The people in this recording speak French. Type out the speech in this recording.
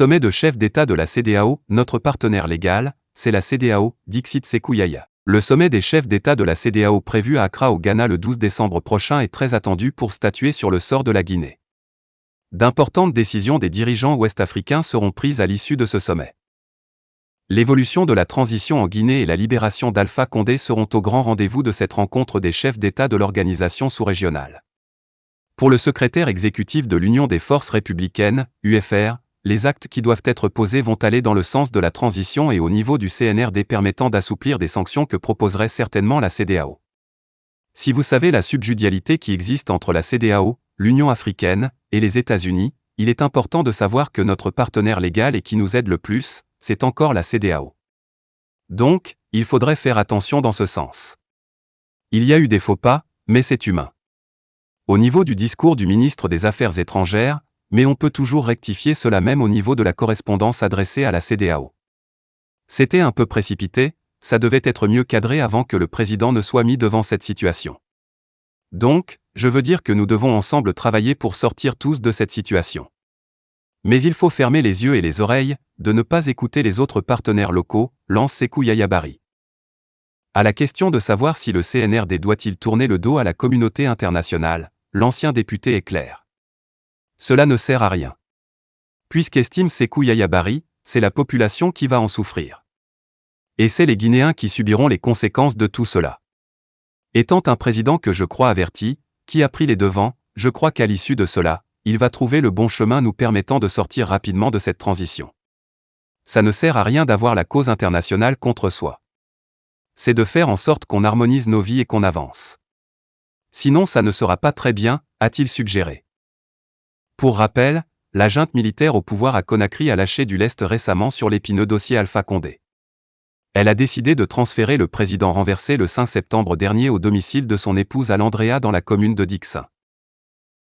Sommet de chefs d'État de la CEDEAO, notre partenaire légal, c'est la CEDEAO, Dixit Sékou Yahya. Le sommet des chefs d'État de la CEDEAO prévu à Accra au Ghana le 12 décembre prochain est très attendu pour statuer sur le sort de la Guinée. D'importantes décisions des dirigeants ouest-africains seront prises à l'issue de ce sommet. L'évolution de la transition en Guinée et la libération d'Alpha Condé seront au grand rendez-vous de cette rencontre des chefs d'État de l'organisation sous-régionale. Pour le secrétaire exécutif de l'Union des forces républicaines, UFR, les actes qui doivent être posés vont aller dans le sens de la transition et au niveau du CNRD permettant d'assouplir des sanctions que proposerait certainement la CEDEAO. Si vous savez la subjudialité qui existe entre la CEDEAO, l'Union africaine et les États-Unis, il est important de savoir que notre partenaire légal et qui nous aide le plus, c'est encore la CEDEAO. Donc, il faudrait faire attention dans ce sens. Il y a eu des faux pas, mais c'est humain. Au niveau du discours du ministre des Affaires étrangères, mais on peut toujours rectifier cela même au niveau de la correspondance adressée à la CEDEAO. C'était un peu précipité, ça devait être mieux cadré avant que le président ne soit mis devant cette situation. Donc, je veux dire que nous devons ensemble travailler pour sortir tous de cette situation. Mais il faut fermer les yeux et les oreilles, de ne pas écouter les autres partenaires locaux, lance Sékou Yahya Barry. À la question de savoir si le CNRD doit-il tourner le dos à la communauté internationale, l'ancien député est clair. Cela ne sert à rien. Puisqu'estime Sékou Yahya Barry, c'est la population qui va en souffrir. Et c'est les Guinéens qui subiront les conséquences de tout cela. Étant un président que je crois averti, qui a pris les devants, je crois qu'à l'issue de cela, il va trouver le bon chemin nous permettant de sortir rapidement de cette transition. Ça ne sert à rien d'avoir la cause internationale contre soi. C'est de faire en sorte qu'on harmonise nos vies et qu'on avance. Sinon ça ne sera pas très bien, a-t-il suggéré. Pour rappel, la junte militaire au pouvoir à Conakry a lâché du lest récemment sur l'épineux dossier Alpha Condé. Elle a décidé de transférer le président renversé le 5 septembre dernier au domicile de son épouse à l'Andrea dans la commune de Dixin.